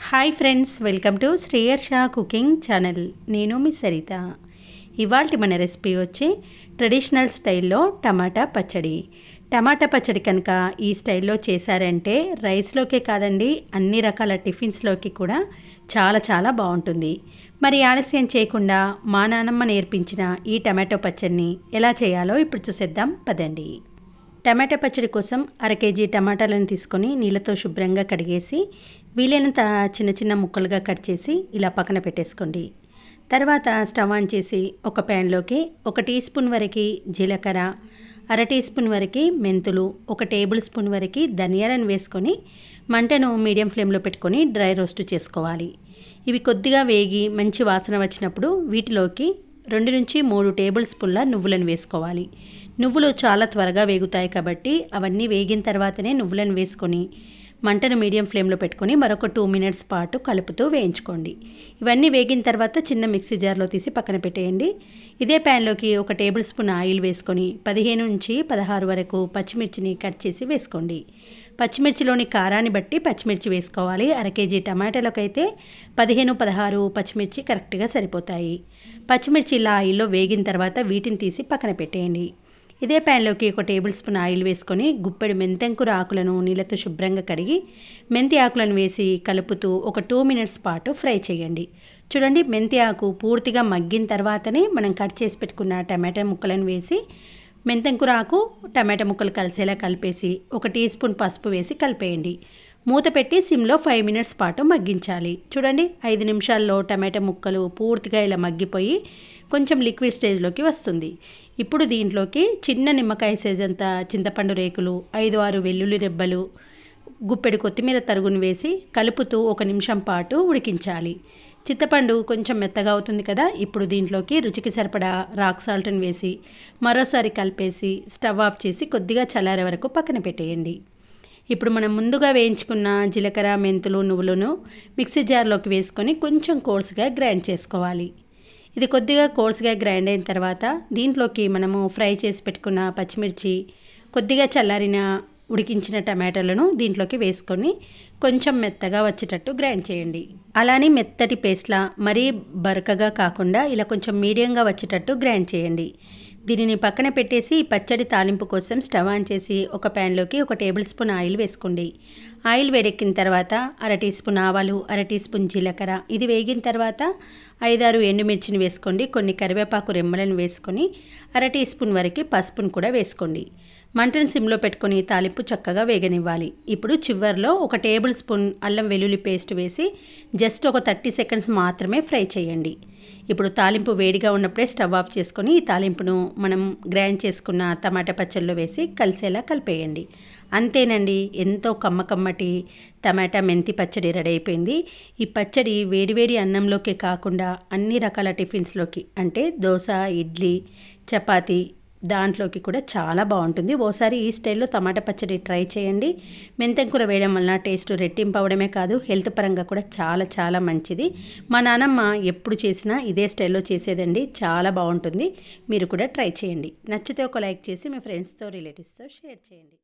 Hi friends, welcome to Shreyarsha cooking channel. నేను మీ సరిత. ఇవాల్టి మన రెసిపీ వచ్చి ట్రెడిషనల్ స్టైల్లో టమాటా పచ్చడి. టమాటా పచ్చడి కనుక ఈ స్టైల్లో చేశారంటే రైస్లోకే కాదండి, అన్ని రకాల టిఫిన్స్లోకి కూడా చాలా చాలా బాగుంటుంది. మరి ఆలస్యం చేయకుండా మా నాన్నమ్మ నేర్పించిన ఈ టమాటో పచ్చడిని ఎలా చేయాలో ఇప్పుడు చూసేద్దాం పదండి. టమాటా పచ్చడి కోసం 1/2 కేజీ టమాటాలను తీసుకొని నీళ్ళతో శుభ్రంగా కడిగేసి వీలైనంత చిన్న చిన్న ముక్కలుగా కట్ చేసి ఇలా పక్కన పెట్టేసుకోండి. తర్వాత స్టవ్ ఆన్ చేసి ఒక ప్యాన్లోకి 1 టీ స్పూన్ వరకు జీలకర్ర, 1/2 టీ స్పూన్ వరకు మెంతులు, 1 టేబుల్ స్పూన్ వరకు ధనియాలను వేసుకొని మంటను మీడియం ఫ్లేమ్లో పెట్టుకొని డ్రై రోస్ట్ చేసుకోవాలి. ఇవి కొద్దిగా వేగి మంచి వాసన వచ్చినప్పుడు వీటిలోకి 2 నుంచి 3 టేబుల్ స్పూన్ల నువ్వులను వేసుకోవాలి. నువ్వులు చాలా త్వరగా వేగుతాయి కాబట్టి అవన్నీ వేగిన తర్వాతనే నువ్వులను వేసుకొని మంటను మీడియం ఫ్లేమ్లో పెట్టుకొని మరొక 2 మినిట్స్ పాటు కలుపుతూ వేయించుకోండి. ఇవన్నీ వేగిన తర్వాత చిన్న మిక్సీ జార్లో తీసి పక్కన పెట్టేయండి. ఇదే ప్యాన్లోకి 1 టేబుల్ స్పూన్ ఆయిల్ వేసుకొని 15 నుంచి 16 వరకు పచ్చిమిర్చిని కట్ చేసి వేసుకోండి. పచ్చిమిర్చిలోని కారాన్ని బట్టి పచ్చిమిర్చి వేసుకోవాలి. 1/2 కేజీ టమాటాలకైతే 15-16 పచ్చిమిర్చి కరెక్ట్గా సరిపోతాయి. పచ్చిమిర్చి ఇలా ఆయిల్లో వేగిన తర్వాత వీటిని తీసి పక్కన పెట్టేయండి. ఇదే ప్యాన్లోకి 1 టేబుల్ స్పూన్ ఆయిల్ వేసుకొని గుప్పెడు మెంతంకుర ఆకులను నీళ్ళతో శుభ్రంగా కడిగి మెంతి ఆకులను వేసి కలుపుతూ ఒక 2 మినిట్స్ పాటు ఫ్రై చేయండి. చూడండి, మెంతి ఆకు పూర్తిగా మగ్గిన తర్వాతనే మనం కట్ చేసి పెట్టుకున్న టమాటా ముక్కలను వేసి మెంతంకుర ఆకు టమాటా ముక్కలు కలిసేలా కలిపేసి 1 టీ స్పూన్ పసుపు వేసి కలిపేయండి. మూత పెట్టి సిమ్లో 5 మినిట్స్ పాటు మగ్గించాలి. చూడండి, 5 నిమిషాల్లో టమాటా ముక్కలు పూర్తిగా ఇలా మగ్గిపోయి కొంచెం లిక్విడ్ స్టేజ్లోకి వస్తుంది. ఇప్పుడు దీంట్లోకి చిన్న నిమ్మకాయ సైజ్ అంత చింతపండు రేకులు, 5-6 వెల్లుల్లి రెబ్బలు, గుప్పెడు కొత్తిమీర తరుగును వేసి కలుపుతూ 1 నిమిషం పాటు ఉడికించాలి. చింతపండు కొంచెం మెత్తగా అవుతుంది కదా, ఇప్పుడు దీంట్లోకి రుచికి సరిపడా రాక్ సాల్ట్ని వేసి మరోసారి కలిపేసి స్టవ్ ఆఫ్ చేసి కొద్దిగా చల్లారే వరకు పక్కన పెట్టేయండి. ఇప్పుడు మనం ముందుగా వేయించుకున్న జీలకర్ర, మెంతులు, నువ్వులను మిక్సీ జార్లోకి వేసుకొని కొంచెం కోర్సుగా గ్రైండ్ చేసుకోవాలి. ఇది కొద్దిగా కోర్సుగా గ్రైండ్ అయిన తర్వాత దీంట్లోకి మనము ఫ్రై చేసి పెట్టుకున్న పచ్చిమిర్చి, కొద్దిగా చల్లారిన ఉడికించిన టమాటాలను దీంట్లోకి వేసుకొని కొంచెం మెత్తగా వచ్చేటట్టు గ్రైండ్ చేయండి. అలానే మెత్తటి పేస్ట్లా మరీ బరకగా కాకుండా ఇలా కొంచెం మీడియంగా వచ్చేటట్టు గ్రైండ్ చేయండి. దీనిని పక్కన పెట్టేసి పచ్చడి తాలింపు కోసం స్టవ్ ఆన్ చేసి ఒక ప్యాన్లోకి 1 టేబుల్ స్పూన్ ఆయిల్ వేసుకోండి. ఆయిల్ వేడెక్కిన తర్వాత 1/2 టీ స్పూన్ ఆవాలు, 1/2 టీ స్పూన్ జీలకర్ర, ఇది వేగిన తర్వాత 5-6 ఎండుమిర్చిని వేసుకోండి. కొన్ని కరివేపాకు రెమ్మలను వేసుకొని 1/2 టీ స్పూన్ వరకు పసుపును కూడా వేసుకోండి. మంటను సిమ్లో పెట్టుకొని తాలింపు చక్కగా వేగనివ్వాలి. ఇప్పుడు చివర్లో 1 టేబుల్ స్పూన్ అల్లం వెల్లుల్లి పేస్ట్ వేసి జస్ట్ ఒక 30 సెకండ్స్ మాత్రమే ఫ్రై చేయండి. ఇప్పుడు తాలింపు వేడిగా ఉన్నప్పుడే స్టవ్ ఆఫ్ చేసుకొని ఈ తాలింపును మనం గ్రైండ్ చేసుకున్న టమాటా పచ్చడిలో వేసి కలిసేలా కలిపేయండి. అంతేనండి, ఎంతో కమ్మటి టమాటా మెంతి పచ్చడి రెడీ అయిపోయింది. ఈ పచ్చడి వేడివేడి అన్నంలోకే కాకుండా అన్ని రకాల టిఫిన్స్లోకి అంటే దోశ, ఇడ్లీ, చపాతీ దాంట్లోకి కూడా చాలా బాగుంటుంది. ఓసారి ఈ స్టైల్లో టమాటా పచ్చడి ట్రై చేయండి. మెంతంకూర వేయడం వలన టేస్ట్ రెట్టింపు అవడమే కాదు, హెల్త్ పరంగా కూడా చాలా చాలా మంచిది. మా నాన్నమ్మ ఎప్పుడు చేసినా ఇదే స్టైల్లో చేసేదండి, చాలా బాగుంటుంది. మీరు కూడా ట్రై చేయండి. నచ్చితే ఒక లైక్ చేసి మీ ఫ్రెండ్స్తో, రిలేటివ్స్తో షేర్ చేయండి.